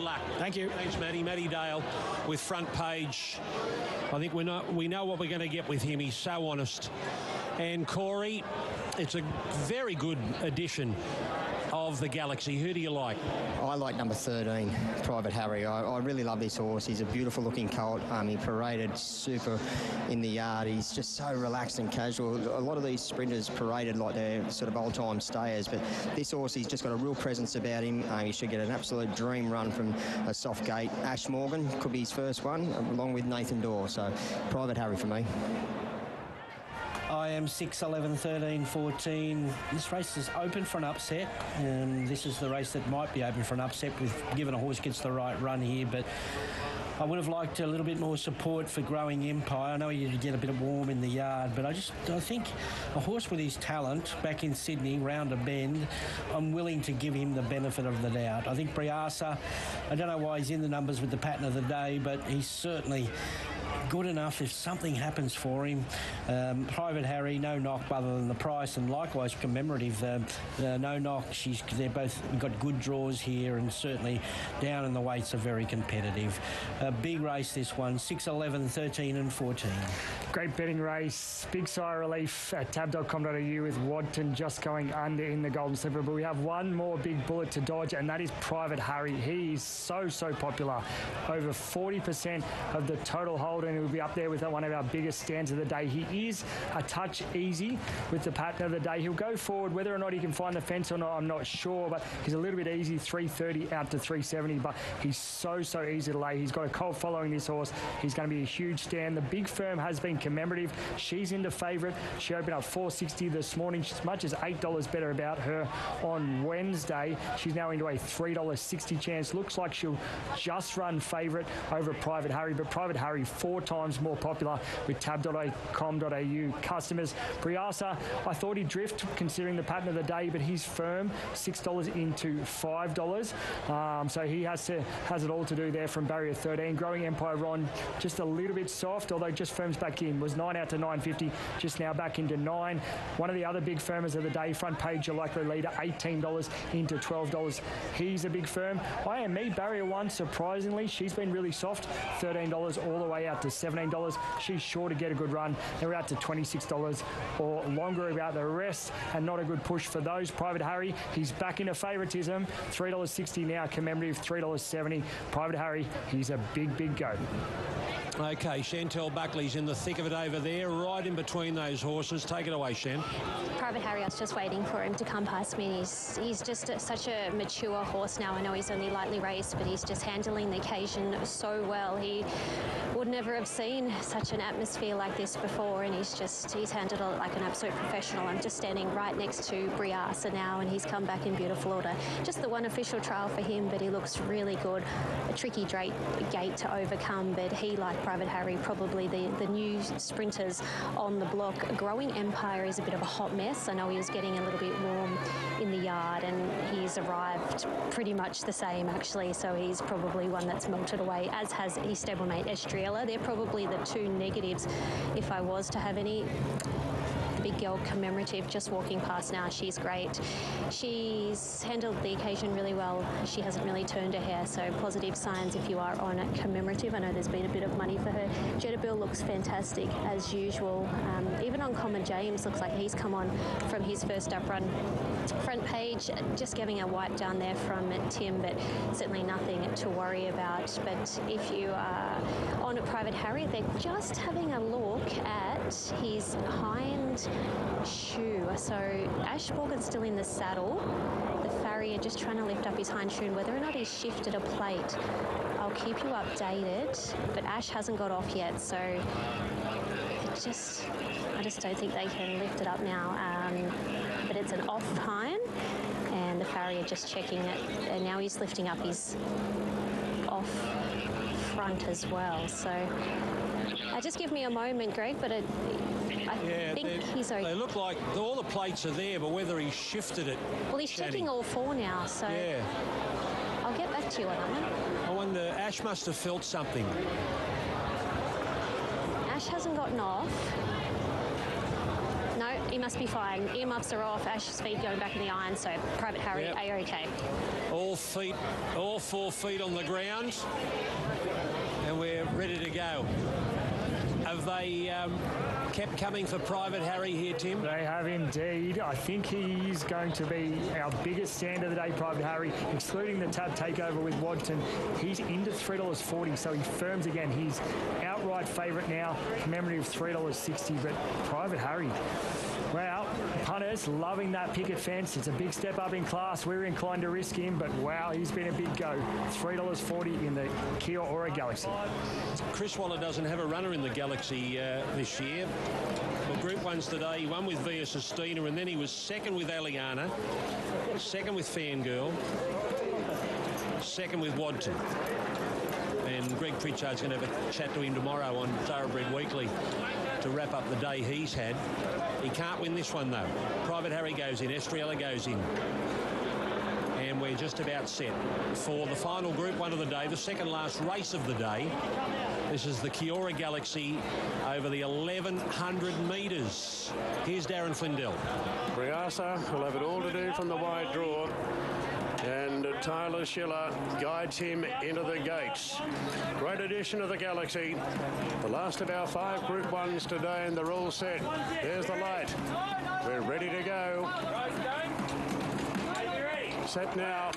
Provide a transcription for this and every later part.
luck. Thank you. Thanks, Matty. Matty Dale with Front Page. I think we know what we're going to get with him. He's so honest. And Corey, it's a very good addition of the Galaxy. Who do you like? I like number 13, Private Harry. I really love this horse. He's a beautiful looking colt. He paraded super in the yard. He's just so relaxed and casual. A lot of these sprinters paraded like they're sort of old-time stayers, but this horse, he's just got a real presence about him. He should get an absolute dream run from a soft gate. Ash Morgan could be his first one, along with Nathan Doyle. So Private Harry for me. I am 6, 11, 13, 14. This race is open for an upset. This is the race that might be open for an upset given a horse gets the right run here, but I would have liked a little bit more support for Growing Empire. I know you get a bit warm in the yard, but I think a horse with his talent back in Sydney, round a bend, I'm willing to give him the benefit of the doubt. I think Briasa, I don't know why he's in the numbers with the pattern of the day, but he's certainly good enough if something happens for him. Private Harry, no knock other than the price, and likewise Commemorative, no knock. They're both got good draws here, and certainly down in the weights are very competitive. A big race this one, 6, 11, 13 and 14. Great betting race. Big sigh of relief at tab.com.au with Wadton just going under in the Golden Slipper. But we have one more big bullet to dodge, and that is Private Harry. He is so popular. Over 40% of the total hold, and he'll be up there with one of our biggest stands of the day. He is a touch easy with the pattern of the day. He'll go forward. Whether or not he can find the fence or not, I'm not sure, but he's a little bit easy, 330 out to 370, but he's so easy to lay. He's got a colt following this horse. He's going to be a huge stand. The big firm has been Commemorative. She's into favourite. She opened up 460 this morning. She's as much as $8 better about her on Wednesday. She's now into a $3.60 chance. Looks like she'll just run favourite over Private Harry, but Private Harry 4 times more popular with tab.com.au customers. Briasa, I thought he'd drift considering the pattern of the day, but he's firm, $6 into $5. So he has it all to do there from barrier 13. Growing Empire Ron, just a little bit soft, although just firms back in. Was 9 out to 9.50, just now back into 9. One of the other big firmers of the day, Front Page, your likely leader, $18 into $12. He's a big firm. I Am Me, barrier 1, surprisingly, she's been really soft, $13 all the way out to $17. She's sure to get a good run. They're out to $26 or longer about the rest, and not a good push for those. Private Harry, he's back into favouritism, $3.60 now, Commemorative, $3.70. Private Harry, he's a big go. Okay, Chantel Buckley's in the thick of it over there, right in between those horses. Take it away, Shan. Private Harry, I was just waiting for him to come past me. He's just such a mature horse now. I know he's only lightly raced, but he's just handling the occasion so well. He would never have seen such an atmosphere like this before, and he's handled it like an absolute professional. I'm just standing right next to Briasa now, and he's come back in beautiful order. Just the one official trial for him, but he looks really good. A tricky gate to overcome, but he, like Private Harry, probably the new sprinters on the block. Growing Empire is a bit of a hot mess. I know he was getting a little bit warm in the yard, and he's arrived pretty much the same, actually, so he's probably one that's melted away, as has his stablemate Estriella. They're probably the two negatives if I was to have any. Big girl Commemorative just walking past now. She's great. She's handled the occasion really well. She hasn't really turned her hair, so positive signs if you are on a Commemorative. I know there's been a bit of money for her. Jettabill looks fantastic as usual. Even Uncommon James looks like he's come on from his first up run. Front Page just giving a wipe down there from Tim, but certainly nothing to worry about. But if you are on a Private Harry, they're just having a look at his hind shoe. So Ash Morgan's still in the saddle. The farrier just trying to lift up his hind shoe, and whether or not he's shifted a plate, I'll keep you updated. But Ash hasn't got off yet, so I just don't think they can lift it up now. But it's an off hind, and the farrier just checking it, and now he's lifting up his off front as well. So just give me a moment, Greg, but I think he's okay. They look like all the plates are there, but whether he's shifted it. Well, he's checking all 4 now, so yeah. I'll get back to you on that one. I wonder, Ash must have felt something. Ash hasn't gotten off. No, he must be fine. Earmuffs are off, Ash's feet going back in the iron, so Private Harry, Yep. A-OK. All 4 feet on the ground, and we're ready to go. Have they kept coming for Private Harry here, Tim? They have indeed. I think he's going to be our biggest stand of the day, Private Harry, excluding the tab takeover with Wadton. He's into $3.40, so he firms again. He's outright favourite now, commemorative $3.60, but Private Harry, wow, punters loving that picket fence. It's a big step up in class. We're inclined to risk him, but wow, he's been a big go. $3.40 in the Kia Ora Galaxy. Chris Waller doesn't have a runner in the Galaxy this year. Well, Group 1's today. He won with Via Sistina, and then he was second with Aliana, second with Fangirl, second with Wadton. And Greg Pritchard's going to have a chat to him tomorrow on Thoroughbred Weekly to wrap up the day he's had. He can't win this one, though. Private Harry goes in. Estriella goes in. And we're just about set for the final Group 1 of the day, the second last race of the day. This is the Kia Ora Galaxy over the 1,100 metres. Here's Darren Flindell. Briasa will have it all to do from the wide draw. And Tyler Schiller guides him into the gates. Great edition of the Galaxy. The last of our 5 Group 1s today, and they're all set. There's the light. We're ready to go. Set now.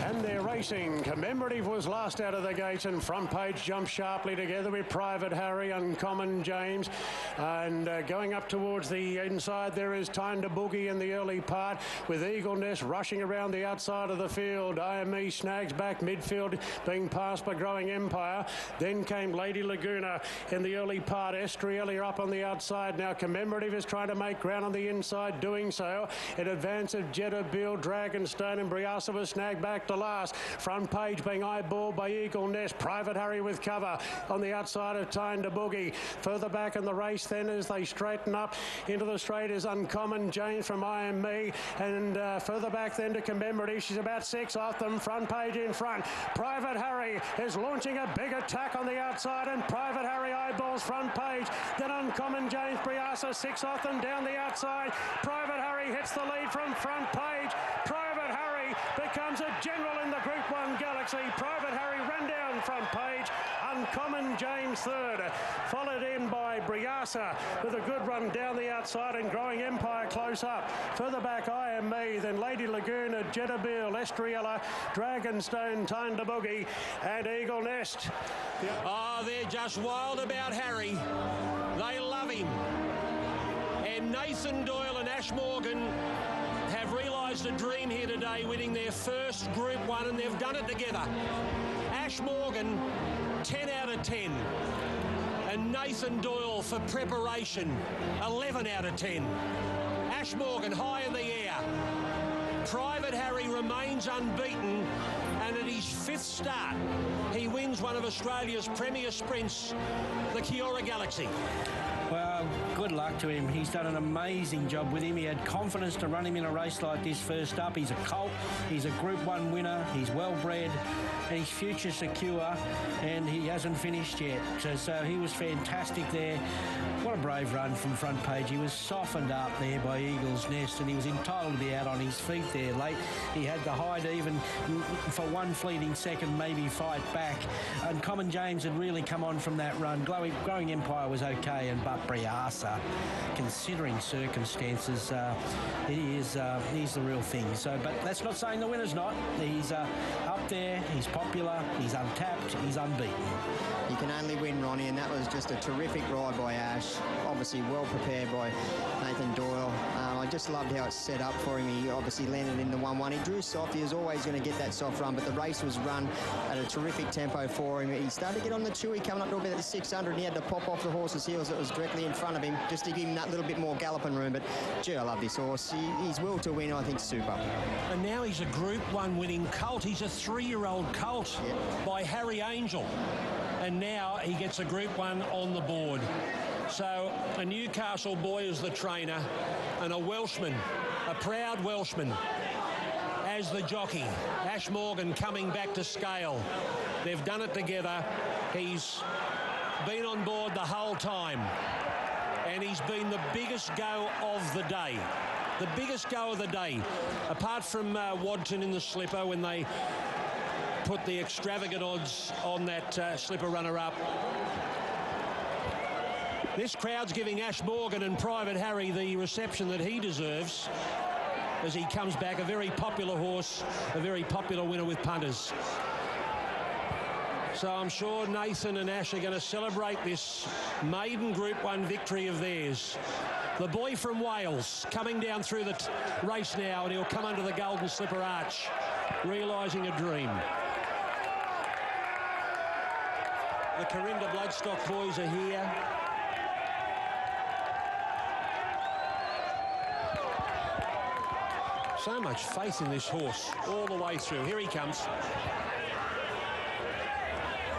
And they're racing. Commemorative was last out of the gates, and Front Page jumped sharply together with Private Harry, Uncommon James. And going up towards the inside, there is Time to Boogie in the early part, with Eagle Nest rushing around the outside of the field. IME snags back midfield, being passed by Growing Empire. Then came Lady Laguna in the early part. Estriella up on the outside. Now Commemorative is trying to make ground on the inside, doing so. In advance of Jetta Bill, Dragonstone, and Briasa was snagged back to last. Front Page being eyeballed by Eagle Nest. Private Harry with cover on the outside of Time to Boogie. Further back in the race then, as they straighten up into the straight, is Uncommon James from IME, and further back then to Commemorative. She's about 6 off them. Front Page in front. Private Harry is launching a big attack on the outside, and Private Harry eyeballs Front Page. Then Uncommon James, Briasa 6 off them down the outside. Private Harry hits the lead from Front Page. Private Harry becomes a general in the Group 1 Galaxy. Private Harry ran down Front Page. Uncommon James third, followed in by Briasa with a good run down the outside, and Growing Empire close up. Further back IME, then Lady Laguna, Jetta Bill, Estriella, Dragonstone, Time to Boogie, and Eagle Nest. Oh, they're just wild about Harry. They love him. And Nathan Doyle and Ash Morgan have realised a dream here today, winning their first Group 1, and they've done it together. Ash Morgan, 10 out of 10. And Nathan Doyle, for preparation, 11 out of 10. Ash Morgan high in the air. Private Harry remains unbeaten, and at his 5th start, he wins one of Australia's premier sprints, the Kia Ora Galaxy. Well, good luck to him. He's done an amazing job with him. He had confidence to run him in a race like this first up. He's a colt. He's a Group 1 winner. He's well bred, and his future secure, and he hasn't finished yet. So he was fantastic there. What a brave run from Front Page. He was softened up there by Eagle's Nest, and he was entitled to be out on his feet there late. He had the hide even for one fleeting second, maybe fight back. And Common James had really come on from that run. Growing Empire was okay, but Briasa, considering circumstances, he's the real thing. So, but that's not saying the winner's not. He's up there, he's popular, he's untapped, he's unbeaten. He can only win, Ronnie, and that was just a terrific ride by Ash. Obviously well prepared by Nathan Doyle. I just loved how it's set up for him. He obviously landed in the 1-1. He drew soft. He was always going to get that soft run, but the race was run at a terrific tempo for him. He started to get on the chewy coming up to about the 600, and he had to pop off the horse's heels that was directly in front of him just to give him that little bit more galloping room. But, gee, I love this horse. He's will to win, I think, super. And now he's a Group 1 winning colt. He's a 3-year-old colt by Harry Angel. And now he gets a Group 1 on the board. So a Newcastle boy is the trainer, and a Welshman, a proud Welshman, as the jockey. Ash Morgan coming back to scale. They've done it together. He's been on board the whole time. and he's been the biggest go of the day. The biggest go of the day, apart from Wadton in the slipper when they put the extravagant odds on that slipper runner-up. This crowd's giving Ash Morgan and Private Harry the reception that he deserves as he comes back, a very popular horse, a very popular winner with punters. So I'm sure Nathan and Ash are going to celebrate this maiden Group 1 victory of theirs. The boy from Wales coming down through the race now, and he'll come under the Golden Slipper arch, realising a dream. The Corinda Bloodstock boys are here. So much faith in this horse all the way through. Here he comes.